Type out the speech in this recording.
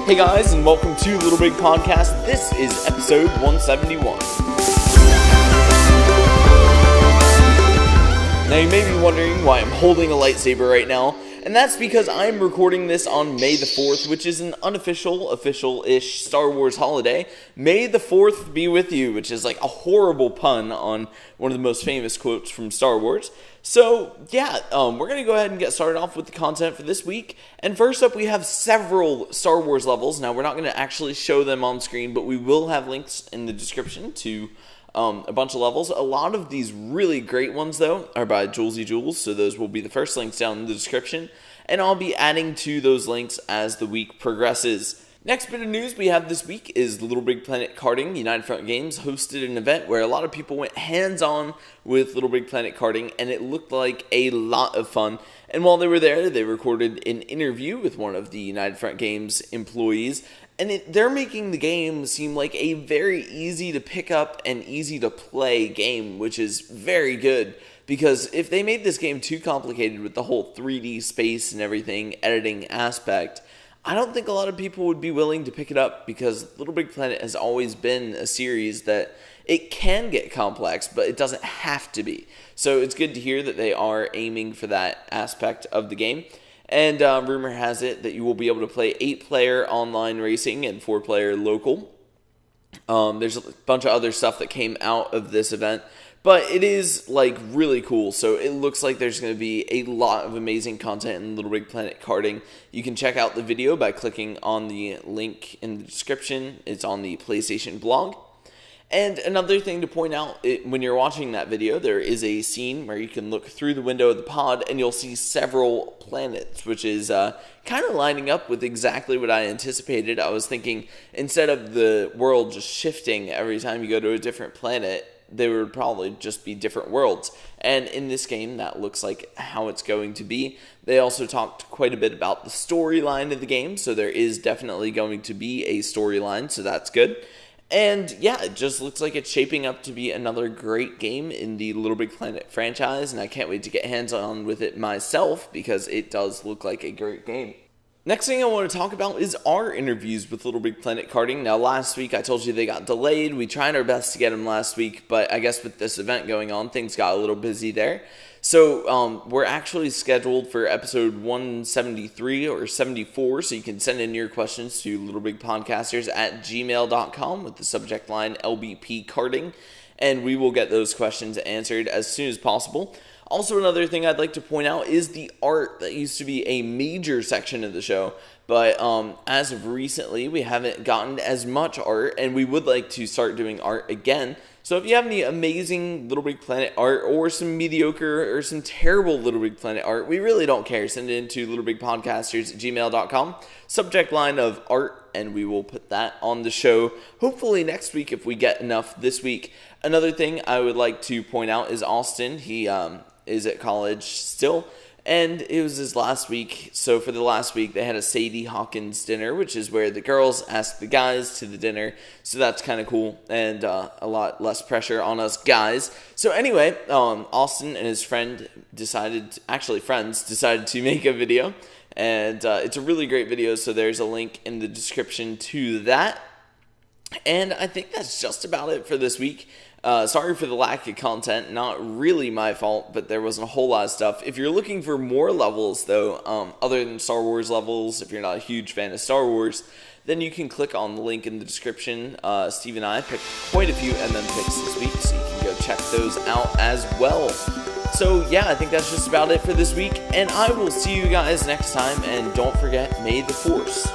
Hey guys, and welcome to Little Big Podcast. This is episode 171. Now you may be wondering why I'm holding a lightsaber right now, and that's because I'm recording this on May the 4th, which is an unofficial, official-ish Star Wars holiday. May the 4th be with you, which is like a horrible pun on one of the most famous quotes from Star Wars. So, yeah, we're going to go ahead and get started off with the content for this week. And first up, we have several Star Wars levels. Now, we're not going to actually show them on screen, but we will have links in the description to a bunch of levels. A lot of these really great ones, though, are by Julesy Jules, so those will be the first links down in the description. And I'll be adding to those links as the week progresses. Next bit of news we have this week is Little Big Planet Karting. United Front Games hosted an event where a lot of people went hands-on with Little Big Planet Karting, and it looked like a lot of fun. And while they were there, they recorded an interview with one of the United Front Games employees, and they're making the game seem like a very easy to pick up and easy to play game, which is very good. Because if they made this game too complicated with the whole 3D space and everything editing aspect, I don't think a lot of people would be willing to pick it up, because Little Big Planet has always been a series that it can get complex, but it doesn't have to be. So it's good to hear that they are aiming for that aspect of the game. And rumor has it that you will be able to play 8-player online racing and 4-player local. There's a bunch of other stuff that came out of this event, but it is like really cool. So it looks like there's going to be a lot of amazing content in Little Big Planet Karting. You can check out the video by clicking on the link in the description. It's on the PlayStation blog. And another thing to point out, when you're watching that video, there is a scene where you can look through the window of the pod and you'll see several planets, which is kind of lining up with exactly what I anticipated. I was thinking instead of the world just shifting every time you go to a different planet, they would probably just be different worlds. And in this game, that looks like how it's going to be. They also talked quite a bit about the storyline of the game, so there is definitely going to be a storyline, so that's good. And yeah, it just looks like it's shaping up to be another great game in the Little Big Planet franchise, and I can't wait to get hands-on with it myself, because it does look like a great game. Next thing I want to talk about is our interviews with Little Big Planet Karting. Now, last week I told you they got delayed. We tried our best to get them last week, but I guess with this event going on, things got a little busy there. So we're actually scheduled for episode 173 or 74, so you can send in your questions to littlebigpodcasters@gmail.com with the subject line LBP Karting, and we will get those questions answered as soon as possible. Also, another thing I'd like to point out is the art that used to be a major section of the show, but as of recently, we haven't gotten as much art, and we would like to start doing art again. So if you have any amazing Little Big Planet art, or some mediocre or some terrible Little Big Planet art, we really don't care. Send it in to littlebigpodcasters@gmail.com, subject line of art, and we will put that on the show, hopefully next week if we get enough this week. Another thing I would like to point out is Austin. He is at college still, and it was his last week. So for the last week, they had a Sadie Hawkins dinner, which is where the girls ask the guys to the dinner. So that's kind of cool, and a lot less pressure on us guys. So anyway, Austin and his friends decided to make a video, and it's a really great video. So there's a link in the description to that. And I think that's just about it for this week. Sorry for the lack of content, not really my fault, but there wasn't a whole lot of stuff. If you're looking for more levels, though, other than Star Wars levels, if you're not a huge fan of Star Wars, then you can click on the link in the description. Steve and I picked quite a few MM picks this week, so you can go check those out as well. So yeah, I think that's just about it for this week, and I will see you guys next time, and don't forget, may the Force